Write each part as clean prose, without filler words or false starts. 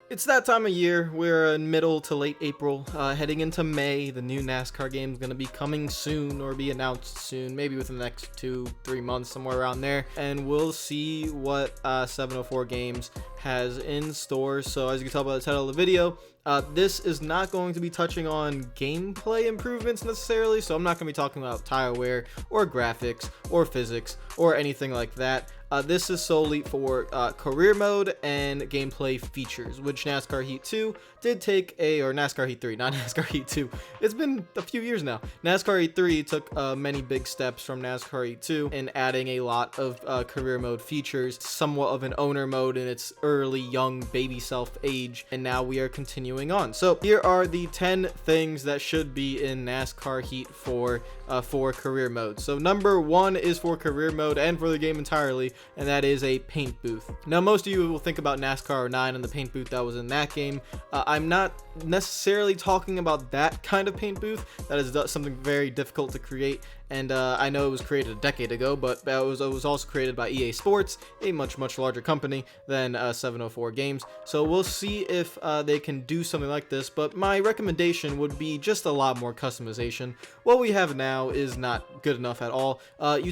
It's that time of year. We're in middle to late April, heading into May. The new NASCAR game is going to be coming soon or be announced soon, maybe within the next 2-3 months, somewhere around there. And we'll see what 704 Games has in store. So as you can tell by the title of the video, this is not going to be touching on gameplay improvements necessarily. So I'm not going to be talking about tire wear or graphics or physics or anything like that. This is solely for career mode and gameplay features, which NASCAR Heat 2 did take or NASCAR Heat 3, not NASCAR Heat 2. It's been a few years now. NASCAR Heat 3 took many big steps from NASCAR Heat 2 in adding a lot of career mode features, somewhat of an owner mode in its early young baby self age, and now we are continuing on. So here are the 10 things that should be in NASCAR Heat 4 for career mode. So number 1 is for career mode and for the game entirely, and that is a paint booth. Now most of you will think about NASCAR 9 and the paint booth that was in that game. I'm not necessarily talking about that kind of paint booth. That is something very difficult to create, and I know it was created a decade ago, but it was also created by EA Sports, a much larger company than 704 Games. So we'll see if they can do something like this, but my recommendation would be just a lot more customization. What we have now is not good enough at all.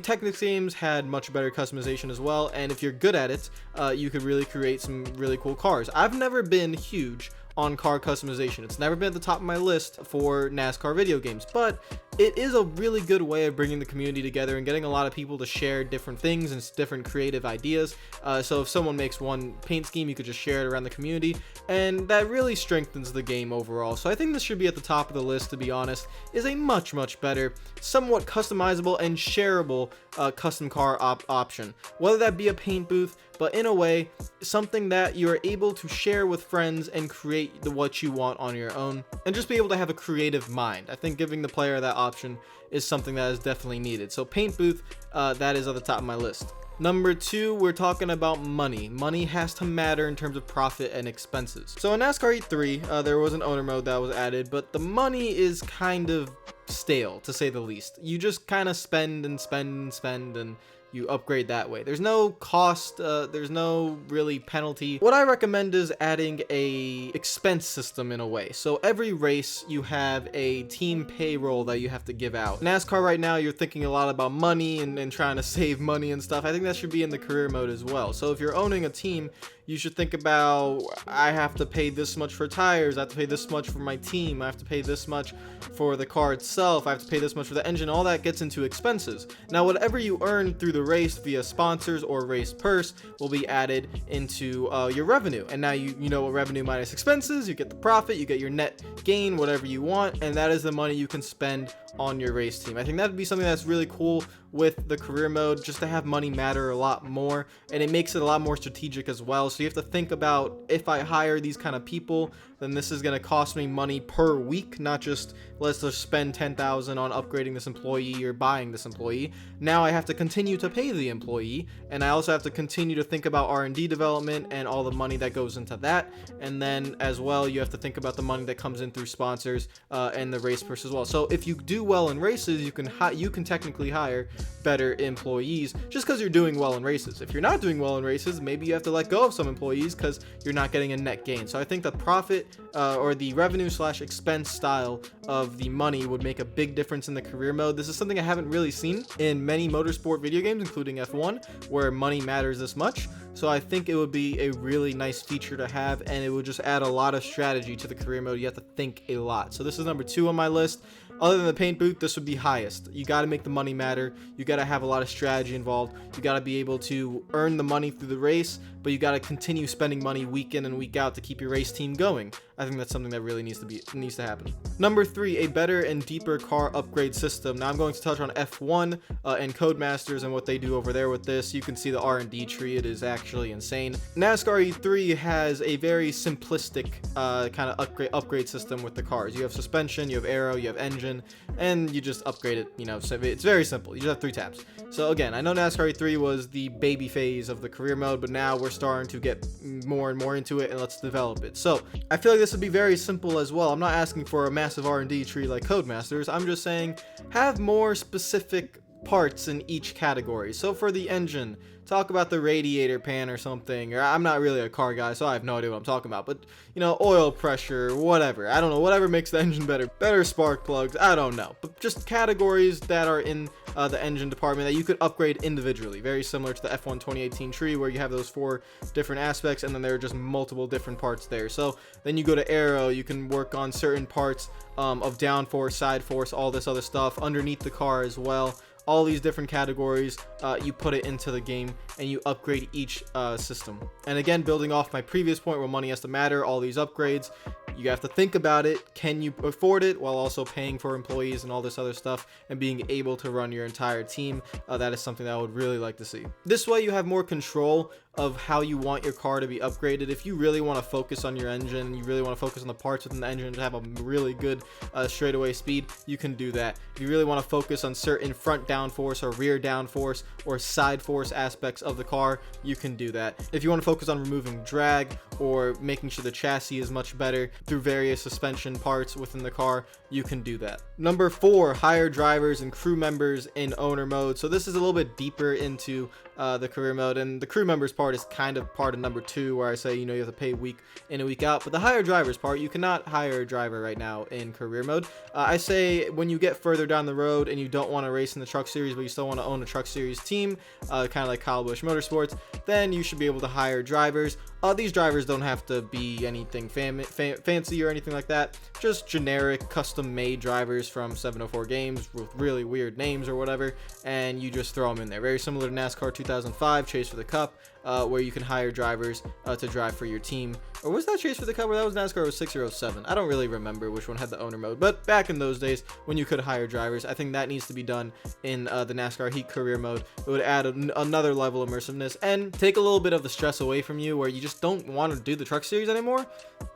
Technics Games had much better customization as well, and if you're good at it, you could really create some really cool cars. I've never been huge on car customization. It's never been at the top of my list for NASCAR video games, but it is a really good way of bringing the community together and getting a lot of people to share different things and different creative ideas. So if someone makes one paint scheme, you could just share it around the community, and that really strengthens the game overall. So I think this should be at the top of the list, to be honest. Is a much better, somewhat customizable and shareable custom car option, whether that be a paint booth, but in a way something that you're able to share with friends and create what you want on your own, and just be able to have a creative mind. I think giving the player that option is something that is definitely needed. So paint booth, that is at the top of my list. Number 2, we're talking about money. Money has to matter in terms of profit and expenses. So in NASCAR Heat 3, there was an owner mode that was added, but the money is kind of stale, to say the least. You just kind of spend and you upgrade that way. There's no cost, there's no really penalty. What I recommend is adding a expense system in a way. So every race you have a team payroll that you have to give out. NASCAR right now, you're thinking a lot about money and trying to save money and stuff. I think that should be in the career mode as well. So if you're owning a team, you should think about, I have to pay this much for tires, I have to pay this much for my team, I have to pay this much for the car itself, I have to pay this much for the engine. All that gets into expenses. Now whatever you earn through the race via sponsors or race purse will be added into your revenue, and now you know what revenue minus expenses, you get the profit, you get your net gain, whatever you want, and that is the money you can spend on your race team. I think that would be something that's really cool with the career mode, just to have money matter a lot more, and it makes it a lot more strategic as well. So you have to think about, if I hire these kind of people, then this is going to cost me money per week, not just let's just spend 10,000 on upgrading this employee or buying this employee. Now I have to continue to pay the employee, and I also have to continue to think about R&D development and all the money that goes into that, and then as well you have to think about the money that comes in through sponsors and the race purse as well. So if you do well in races, you can technically hire better employees just because you're doing well in races. If you're not doing well in races, maybe you have to let go of some employees because you're not getting a net gain. So I think the profit or the revenue / expense style of the money would make a big difference in the career mode. This is something I haven't really seen in many motorsport video games, including F1, where money matters this much. So I think it would be a really nice feature to have, and it would just add a lot of strategy to the career mode. You have to think a lot. So this is number 2 on my list. Other than the paint booth, this would be highest. You got to make the money matter. You got to have a lot of strategy involved. You got to be able to earn the money through the race, but you got to continue spending money week in and week out to keep your race team going. I think that's something that really needs to happen. Number 3, a better and deeper car upgrade system. Now I'm going to touch on F1 and Codemasters and what they do over there with this. You can see the R&D tree. It is actually insane. NASCAR E3 has a very simplistic kind of upgrade system with the cars. You have suspension, you have aero, you have engine, and you just upgrade it. You know, so it's very simple. You just have 3 tabs. So again, I know NASCAR E3 was the baby phase of the career mode, but now we're starting to get more and more into it, and let's develop it. So I feel like this would be very simple as well. I'm not asking for a massive R&D tree like Codemasters. I'm just saying have more specific parts in each category. So for the engine, talk about the radiator pan or something, or I'm not really a car guy, so I have no idea what I'm talking about, but you know, oil pressure, whatever, I don't know, whatever makes the engine better spark plugs, I don't know, but just categories that are in the engine department that you could upgrade individually, very similar to the F1 2018 tree where you have those 4 different aspects and then there are just multiple different parts there. So then you go to aero, you can work on certain parts of downforce, side force, all this other stuff underneath the car as well. All these different categories, you put it into the game and you upgrade each system. And again, building off my previous point where money has to matter, all these upgrades, you have to think about it. Can you afford it while also paying for employees and all this other stuff and being able to run your entire team? That is something that I would really like to see. This way you have more control of how you want your car to be upgraded. If you really want to focus on your engine, you really want to focus on the parts within the engine to have a really good straightaway speed, you can do that. If you really want to focus on certain front downforce or rear downforce or side force aspects of the car, you can do that. If you want to focus on removing drag or making sure the chassis is much better through various suspension parts within the car, you can do that. Number 4, hire drivers and crew members in owner mode. So this is a little bit deeper into the career mode, and the crew members part is kind of part of number 2 where I say, you know, you have to pay week in and week out. But the hire drivers part, you cannot hire a driver right now in career mode. I say when you get further down the road and you don't want to race in the truck series but you still want to own a truck series team, kind of like Kyle Busch Motorsports, then you should be able to hire drivers. These drivers don't have to be anything fancy or anything like that, just generic custom made drivers from 704 games with really weird names or whatever, and you just throw them in there. Very similar to NASCAR 2005 Chase for the Cup, where you can hire drivers to drive for your team. Or was that Chase for the Cup, or that was NASCAR 06 or 07? I don't really remember which one had the owner mode, but back in those days when you could hire drivers, I think that needs to be done in the NASCAR Heat career mode. It would add another level of immersiveness and take a little bit of the stress away from you, where you just don't want to do the truck series anymore,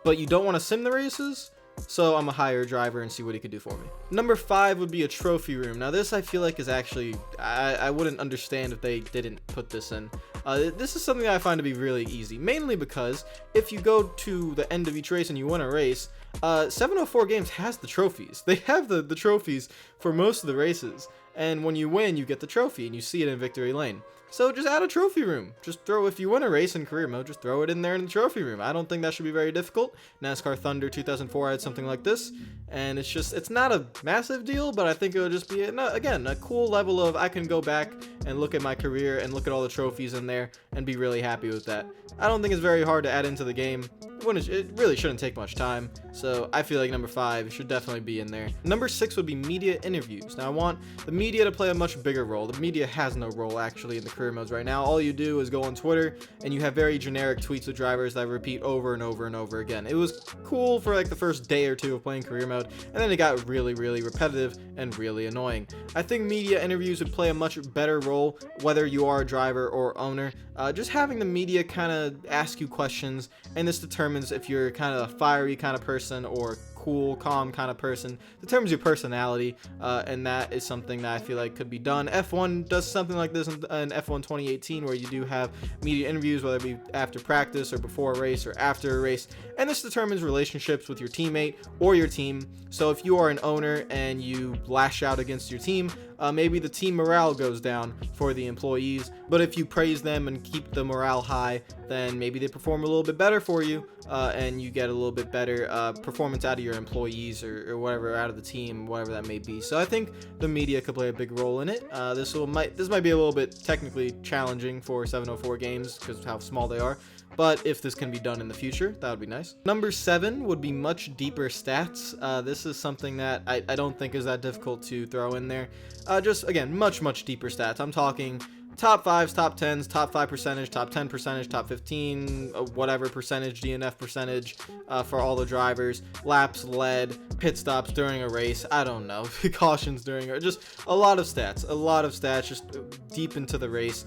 but you don't want to sim the races. So I'm a hire a driver and see what he could do for me. Number 5 would be a trophy room. Now this I feel like is actually, I wouldn't understand if they didn't put this in. This is something that I find to be really easy, mainly because if you go to the end of each race and you win a race, 704 Games has the trophies. They have the trophies for most of the races, and when you win you get the trophy and you see it in victory lane. So just add a trophy room. Just throw, if you win a race in career mode, just throw it in there in the trophy room. I don't think that should be very difficult. NASCAR Thunder 2004 had something like this, and it's not a massive deal, but I think it would just be, again, a cool level of I can go back and look at my career and look at all the trophies in there and be really happy with that. I don't think it's very hard to add into the game. It really shouldn't take much time, so I feel like number 5 should definitely be in there. Number 6 would be media interviews. Now I want the media to play a much bigger role. The media has no role actually in the career modes right now. All you do is go on Twitter and you have very generic tweets of drivers that repeat over and over and over again. It was cool for like the first day or 2 of playing career mode, and then it got really repetitive and really annoying. I think media interviews would play a much better role whether you are a driver or owner. Just having the media kind of ask you questions, and this determines if you're kind of a fiery kind of person or cool, calm kind of person, determines your personality, and that is something that I feel like could be done. F1 does something like this in F1 2018 where you do have media interviews, whether it be after practice or before a race or after a race, and this determines relationships with your teammate or your team. So if you are an owner and you lash out against your team, maybe the team morale goes down for the employees, but if you praise them and keep the morale high, then maybe they perform a little bit better for you, and you get a little bit better performance out of your employees or whatever, out of the team, whatever that may be. So I think the media could play a big role in it. This might be a little bit technically challenging for 704 Games because of how small they are, but if this can be done in the future, that would be nice. Number 7 would be much deeper stats. This is something that I don't think is that difficult to throw in there. Just again, much deeper stats. I'm talking top 5s, top 10s, top 5 percentage, top 10 percentage, top 15, whatever percentage, DNF percentage for all the drivers, laps led, pit stops during a race, I don't know, cautions during, just a lot of stats, just deep into the race,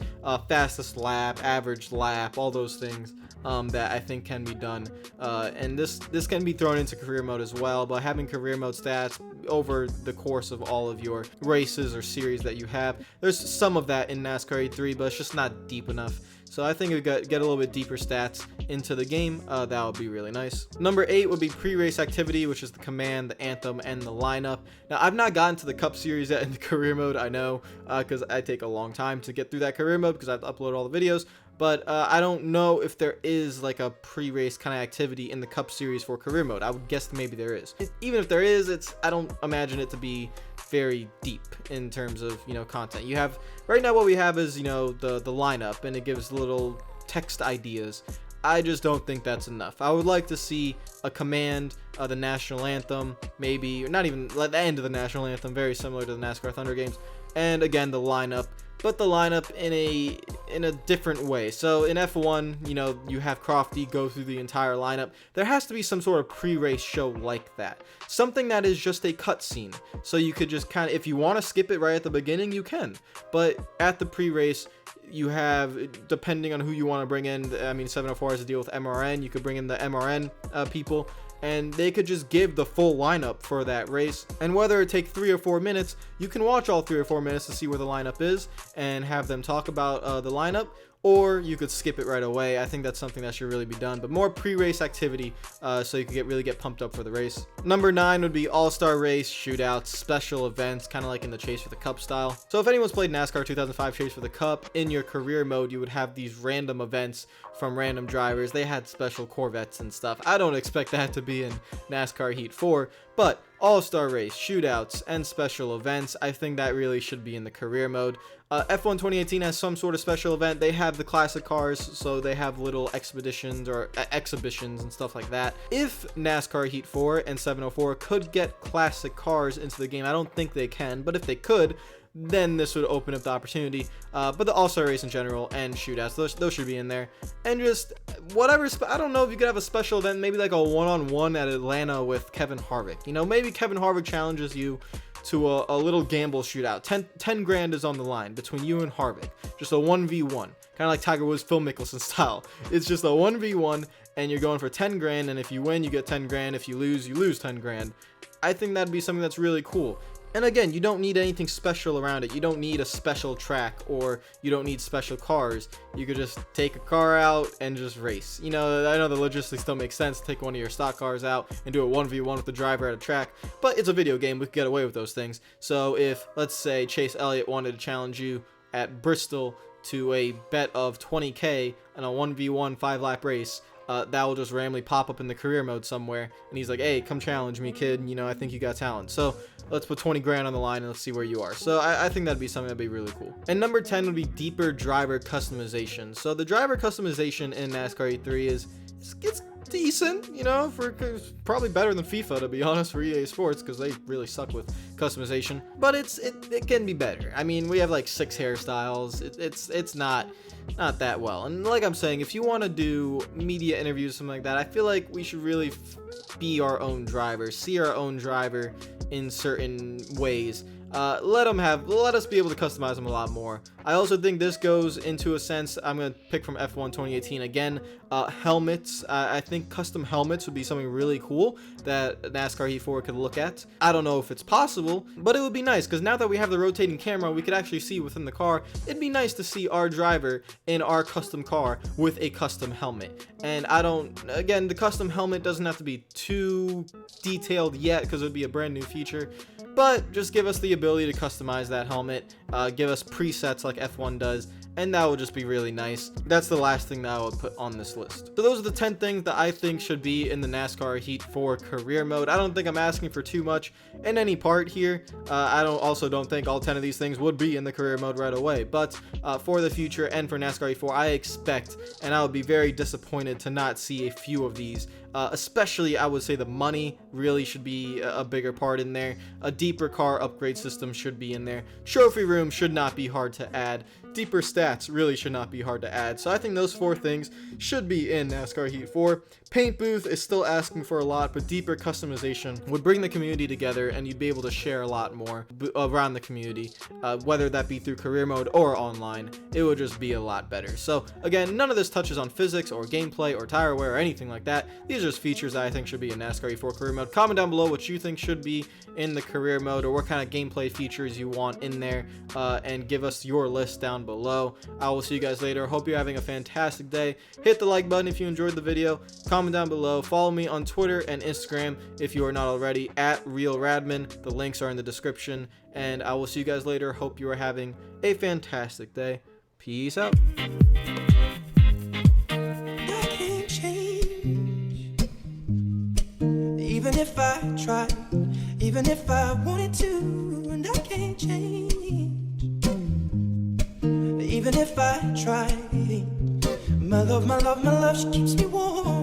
fastest lap, average lap, all those things that I think can be done, and this can be thrown into career mode as well, but having career mode stats over the course of all of your races or series that you have. There's some of that in NASCAR NASCAR E3, but it's just not deep enough. So I think if we get a little bit deeper stats into the game, that would be really nice. Number 8 would be pre-race activity, which is the command, the anthem, and the lineup. Now, I've not gotten to the Cup Series yet in the career mode, I know, because I take a long time to get through that career mode because I have to upload all the videos. But I don't know if there is like a pre-race kind of activity in the Cup Series for career mode. I would guess maybe there is. Even if there is, I don't imagine it to be very deep in terms of, you know, content. You have right now what we have is, you know, the lineup, and it gives little text ideas. I just don't think that's enough. I would like to see a command, the national anthem, maybe, or not even like the end of the national anthem, very similar to the NASCAR Thunder games, and again the lineup, but the lineup in a different way. So in F1, you know, you have Crofty go through the entire lineup. There has to be some sort of pre-race show like that, something that is just a cutscene, so you could just kind of, if you want to skip it right at the beginning, you can, but at the pre-race you have, depending on who you want to bring in, I mean 704 has to deal with MRN, you could bring in the MRN people, and they could just give the full lineup for that race. And whether it take 3 or 4 minutes, you can watch all 3 or 4 minutes to see where the lineup is and have them talk about the lineup, or you could skip it right away. I think that's something that should really be done, but more pre-race activity so you can really get pumped up for the race. Number 9 would be all-star race, shootouts, special events, kind of like in the Chase for the Cup style. So if anyone's played NASCAR 2005 Chase for the Cup, in your career mode you would have these random events from random drivers. They had special Corvettes and stuff. I don't expect that to be in NASCAR Heat 4, but all-star race, shootouts, and special events, I think that really should be in the career mode. F1 2018 has some sort of special event. They have the classic cars, so they have little expeditions or exhibitions and stuff like that. If NASCAR Heat 4 and 704 could get classic cars into the game, I don't think they can, but if they could, then this would open up the opportunity. But the all-star race in general and shootouts, those should be in there. And just whatever, I don't know if you could have a special event, maybe like a one-on-one at Atlanta with Kevin Harvick. You know, maybe Kevin Harvick challenges you to a little gamble shootout. 10 grand is on the line between you and Harvick. Just a 1v1, kind of like Tiger Woods, Phil Mickelson style. It's just a 1v1, and you're going for 10 grand, and if you win, you get 10 grand. If you lose 10 grand. I think that'd be something that's really cool. And again, you don't need anything special around it. You don't need a special track, or you don't need special cars. You could just take a car out and just race. You know, I know the logistics don't make sense to take one of your stock cars out and do a 1v1 with the driver at a track, but it's a video game. We can get away with those things. So if, let's say, Chase Elliott wanted to challenge you at Bristol to a bet of 20K in a 1v1 5-lap race, that will just randomly pop up in the career mode somewhere, and he's like, hey, come challenge me, kid, you know, I think you got talent, so let's put 20 grand on the line and let's see where you are. So I think that'd be something that'd be really cool. And number 10 would be deeper driver customization. So the driver customization in NASCAR E3 is it's decent, you know, for probably better than FIFA, to be honest, for EA Sports, because they really suck with customization, but it can be better. I mean, we have like 6 hairstyles. It's not that well. And like I'm saying, if you want to do media interviews, something like that, I feel like we should really be our own driver, see our own driver in certain ways. Let us be able to customize them a lot more. I also think this goes into a sense, I'm going to pick from F1 2018 again, helmets. I think custom helmets would be something really cool that NASCAR Heat 4 could look at. I don't know if it's possible, but it would be nice, because now that we have the rotating camera, we could actually see within the car. It'd be nice to see our driver in our custom car with a custom helmet. And again, the custom helmet doesn't have to be too detailed yet, because it would be a brand new feature. But just give us the ability to customize that helmet, give us presets like F1 does, and that would just be really nice. That's the last thing that I would put on this list. So those are the 10 things that I think should be in the NASCAR Heat 4 career mode. I don't think I'm asking for too much in any part here. I don't think all 10 of these things would be in the career mode right away, but for the future and for NASCAR Heat 4, I expect, and I would be very disappointed to not see a few of these. Especially, I would say the money really should be a bigger part in there. A deeper car upgrade system should be in there. Trophy room should not be hard to add. Deeper stats really should not be hard to add. So I think those 4 things should be in NASCAR Heat 4. Paint booth is still asking for a lot, but deeper customization would bring the community together, and you'd be able to share a lot more around the community, whether that be through career mode or online. It would just be a lot better. So again, none of this touches on physics or gameplay or tire wear or anything like that. These are just features that I think should be in NASCAR E4 career mode. Comment down below what you think should be in the career mode, or what kind of gameplay features you want in there, and give us your list down down below. I will see you guys later. Hope you're having a fantastic day. Hit the like button if you enjoyed the video. Comment down below. Follow me on Twitter and Instagram if you are not already, at RealRadman. The links are in the description. And I will see you guys later. Hope you are having a fantastic day. Peace out. Even if I tried, even if I wanted to, and I can't change. Even if I tried, my love, she keeps me warm.